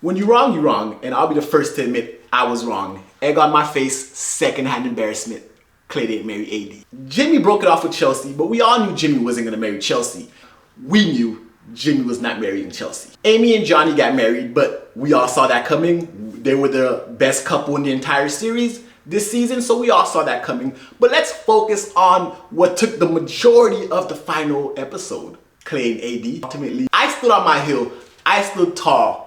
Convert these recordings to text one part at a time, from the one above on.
When you're wrong, and I'll be the first to admit I was wrong. Egg on my face, secondhand embarrassment. Clay didn't marry AD. Jimmy broke it off with Chelsea, but we all knew Jimmy wasn't gonna marry Chelsea. We knew Jimmy was not marrying Chelsea. Amy and Johnny got married, but we all saw that coming. They were the best couple in the entire series this season, so we all saw that coming. But let's focus on what took the majority of the final episode. Clay and AD. Ultimately, I stood on my hill. I stood tall.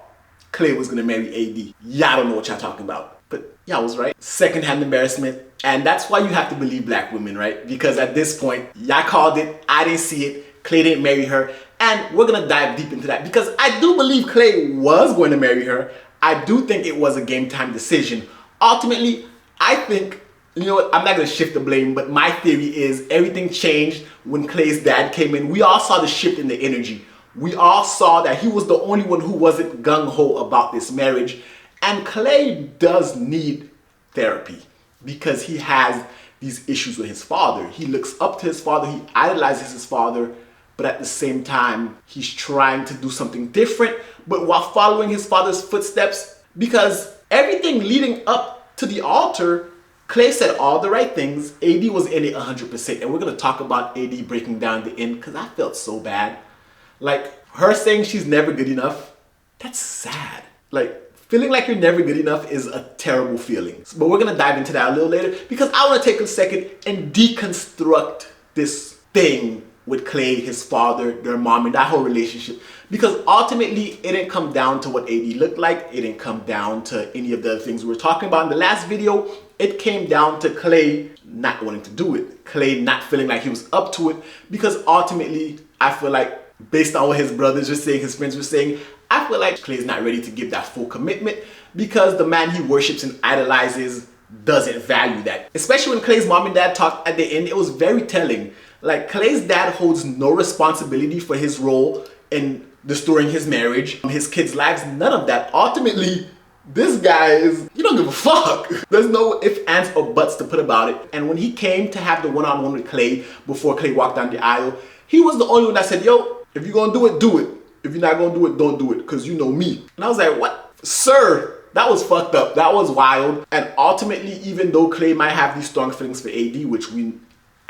Clay was gonna marry AD. Y'all don't know what y'all talking about. But y'all was right. Secondhand embarrassment. And that's why you have to believe black women, right? Because at this point, y'all called it. I didn't see it. Clay didn't marry her. And we're gonna dive deep into that because I do believe Clay was going to marry her. I do think it was a game time decision. Ultimately, I think, you know what, I'm not gonna shift the blame, but my theory is everything changed when Clay's dad came in. We all saw the shift in the energy. We all saw that he was the only one who wasn't gung-ho about this marriage. And Clay does need therapy because he has these issues with his father. He looks up to his father, he idolizes his father, but at the same time, he's trying to do something different, but while following his father's footsteps, because everything leading up to the altar, Clay said all the right things. AD was in it 100%, and we're gonna talk about AD breaking down the end, because I felt so bad. Like, her saying she's never good enough, that's sad. Like, feeling like you're never good enough is a terrible feeling. But we're gonna dive into that a little later, because I wanna take a second and deconstruct this thing with Clay, his father, their mom, and that whole relationship. Because ultimately, it didn't come down to what AD looked like. It didn't come down to any of the other things we were talking about in the last video. It came down to Clay not wanting to do it. Clay not feeling like he was up to it. Because ultimately, I feel like, based on what his brothers were saying, his friends were saying, I feel like Clay's not ready to give that full commitment because the man he worships and idolizes doesn't value that. Especially when Clay's mom and dad talked at the end, it was very telling. Like, Clay's dad holds no responsibility for his role in destroying his marriage, his kids' lives, none of that. Ultimately, this guy is, you don't give a fuck. There's no ifs, ands, or buts to put about it. And when he came to have the one-on-one with Clay before Clay walked down the aisle, he was the only one that said, yo, if you're gonna do it, do it. If you're not gonna do it, don't do it, because you know me. And I was like, what? Sir, that was fucked up. That was wild. And ultimately, even though Clay might have these strong feelings for AD, which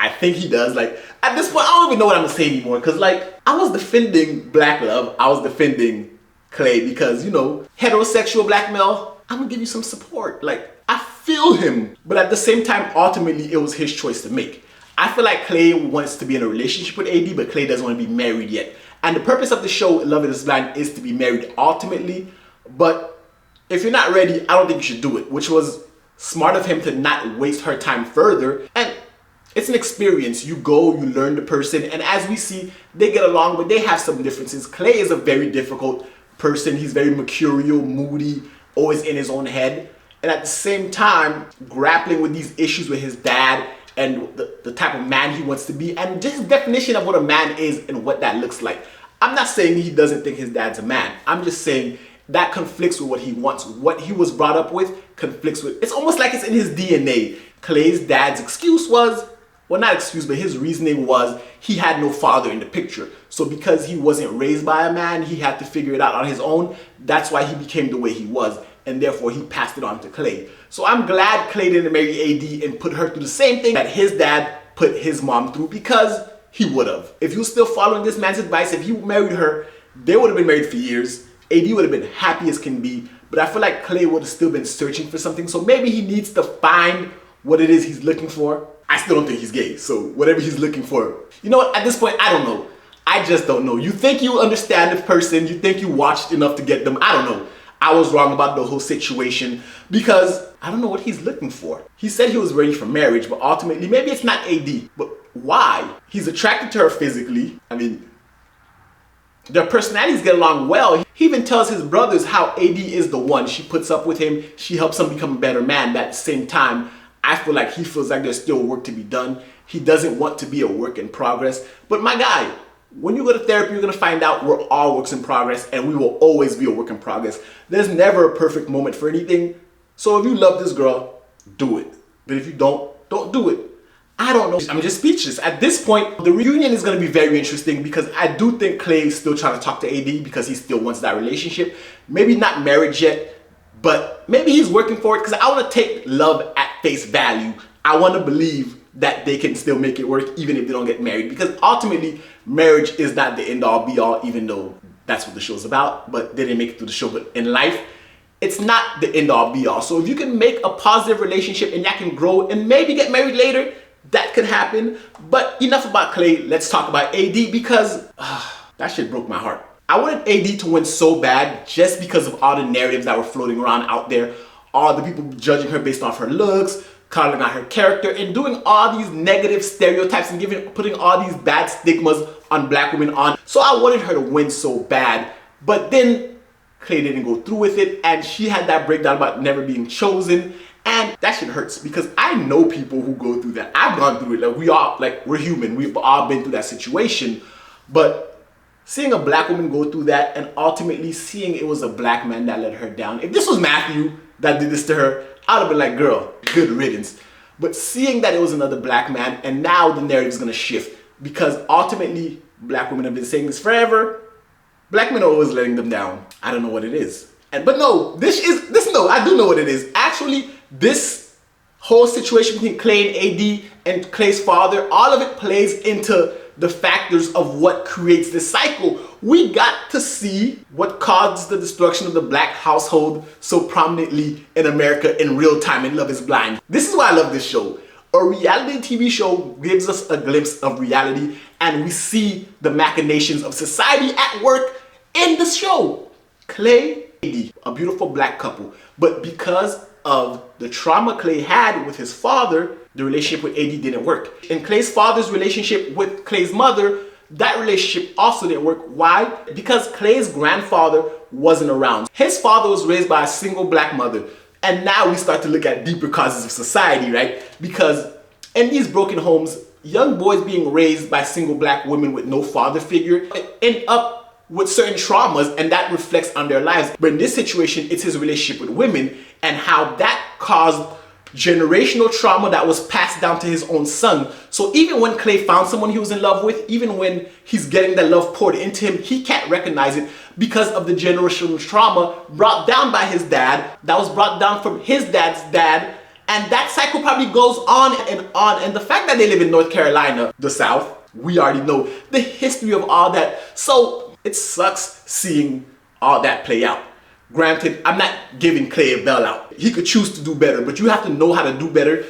I think he does. Like, at this point, I don't even know what I'm gonna say anymore. Because, like, I was defending black love. I was defending Clay because, you know, heterosexual black male, I'm gonna give you some support. Like, I feel him. But at the same time, ultimately, it was his choice to make. I feel like Clay wants to be in a relationship with AD, but Clay doesn't want to be married yet. And the purpose of the show, Love Is Blind, is to be married ultimately. But if you're not ready, I don't think you should do it. Which was smart of him to not waste her time further. And it's an experience. You go, you learn the person, and as we see, they get along, but they have some differences. Clay is a very difficult person. He's very mercurial, moody, always in his own head. And at the same time, grappling with these issues with his dad and the type of man he wants to be, and just his definition of what a man is and what that looks like. I'm not saying he doesn't think his dad's a man. I'm just saying that conflicts with what he wants. What he was brought up with conflicts with. It's almost like it's in his DNA. Clay's dad's excuse was, well, not excuse, but his reasoning was he had no father in the picture. So because he wasn't raised by a man, he had to figure it out on his own. That's why he became the way he was. And therefore, he passed it on to Clay. So I'm glad Clay didn't marry AD and put her through the same thing that his dad put his mom through, because he would have. If he was still following this man's advice, if he married her, they would have been married for years. AD would have been happy as can be. But I feel like Clay would have still been searching for something. So maybe he needs to find what it is he's looking for. I still don't think he's gay. So whatever he's looking for. You know what? At this point, I don't know. I just don't know. You think you understand the person. You think you watched enough to get them. I don't know. I was wrong about the whole situation because I don't know what he's looking for. He said he was ready for marriage, but ultimately, maybe it's not AD. But why? He's attracted to her physically. I mean, their personalities get along well. He even tells his brothers how AD is the one. She puts up with him. She helps him become a better man. But at the same time, I feel like he feels like there's still work to be done. He doesn't want to be a work in progress. But my guy, when you go to therapy, you're going to find out we're all works in progress, and we will always be a work in progress. There's never a perfect moment for anything. So if you love this girl, do it. But if you don't do it. I don't know. I'm just speechless. At this point, the reunion is going to be very interesting because I do think Clay is still trying to talk to AD because he still wants that relationship. Maybe not marriage yet, but maybe he's working for it because I want to take love at face value. I want to believe that they can still make it work even if they don't get married, because ultimately marriage is not the end all be all, even though that's what the show's about, but they didn't make it through the show. But in life, it's not the end all be all. So if you can make a positive relationship and that can grow and maybe get married later, that could happen. But enough about Clay. Let's talk about AD because that shit broke my heart. I wanted AD to win so bad just because of all the narratives that were floating around out there. All the people judging her based off her looks, calling out her character, and doing all these negative stereotypes and putting all these bad stigmas on black women on. So I wanted her to win so bad. But then Clay didn't go through with it, and she had that breakdown about never being chosen. And that shit hurts because I know people who go through that. I've gone through it. We're human. We've all been through that situation. But seeing a black woman go through that and ultimately seeing it was a black man that let her down. If this was Matthew that did this to her, I'd have been like, girl, good riddance. But seeing that it was another black man, and now the narrative is going to shift because ultimately black women have been saying this forever. Black men are always letting them down. I don't know what it is. But no, I do know what it is. Actually, this whole situation between Clay and AD and Clay's father, all of it plays into the factors of what creates this cycle. We got to see what caused the destruction of the black household so prominently in America in real time in Love is Blind. This is why I love this show. A reality TV show gives us a glimpse of reality, and we see the machinations of society at work in the show. Clay, AD, a beautiful black couple, but because of the trauma Clay had with his father, the relationship with AD didn't work. In Clay's father's relationship with Clay's mother, that relationship also didn't work. Why? Because Clay's grandfather wasn't around. His father was raised by a single black mother. And now we start to look at deeper causes of society, right? Because in these broken homes, young boys being raised by single black women with no father figure end up with certain traumas, and that reflects on their lives. But in this situation, it's his relationship with women and how that caused generational trauma that was passed down to his own son. So even when Clay found someone he was in love with, even when he's getting that love poured into him, he can't recognize it because of the generational trauma brought down by his dad, that was brought down from his dad's dad. And that cycle probably goes on and on. And the fact that they live in North Carolina, the South, we already know the history of all that. So it sucks seeing all that play out. Granted, I'm not giving Clay a bailout. He could choose to do better, but you have to know how to do better,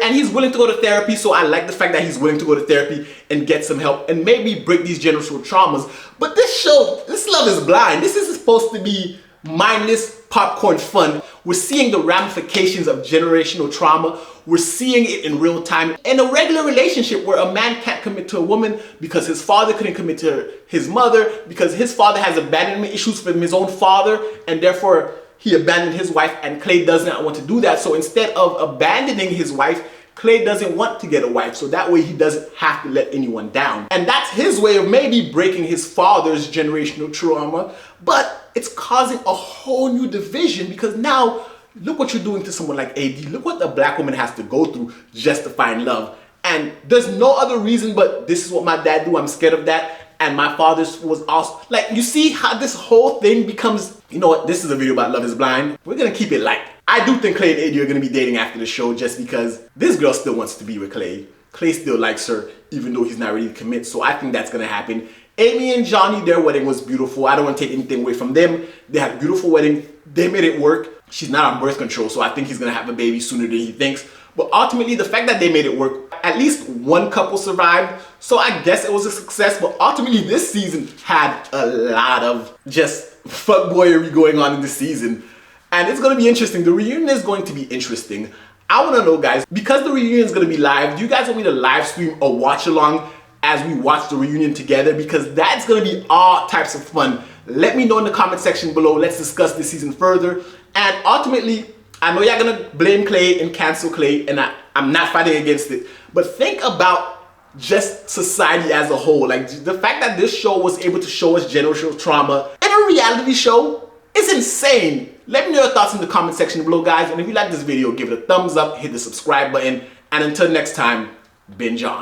and he's willing to go to therapy, so I like the fact that he's willing to go to therapy and get some help and maybe break these generational traumas. But this show, this Love is Blind, this is supposed to be mindless popcorn fun. We're seeing the ramifications of generational trauma. We're seeing it in real time in a regular relationship where a man can't commit to a woman because his father couldn't commit to his mother, because his father has abandonment issues from his own father, and therefore he abandoned his wife, and Clay does not want to do that. So instead of abandoning his wife, Clay doesn't want to get a wife, so that way he doesn't have to let anyone down. And that's his way of maybe breaking his father's generational trauma, but it's causing a whole new division because now, look what you're doing to someone like AD. Look what a black woman has to go through just to find love. And there's no other reason but this is what my dad do, I'm scared of that. And my father's was also, like, you see how this whole thing becomes, you know what, this is a video about Love is Blind. We're gonna keep it light. I do think Clay and AD are gonna be dating after the show just because this girl still wants to be with Clay. Clay still likes her, even though he's not ready to commit. So I think that's gonna happen. Amy and Johnny, their wedding was beautiful. I don't want to take anything away from them. They had a beautiful wedding. They made it work. She's not on birth control, so I think he's gonna have a baby sooner than he thinks. But ultimately, the fact that they made it work, at least one couple survived. So I guess it was a success. But ultimately, this season had a lot of just fuckboyery going on in this season. And it's gonna be interesting. The reunion is going to be interesting. I wanna know, guys, because the reunion is gonna be live, do you guys want me to live stream or watch along as we watch the reunion together? Because that's gonna be all types of fun. Let me know in the comment section below. Let's discuss this season further. And ultimately, I know y'all gonna blame Clay and cancel Clay, and I'm not fighting against it. But think about just society as a whole. Like, the fact that this show was able to show us generational trauma in a reality show is insane. Let me know your thoughts in the comment section below, guys. And if you like this video, give it a thumbs up, hit the subscribe button, And until next time, binge on.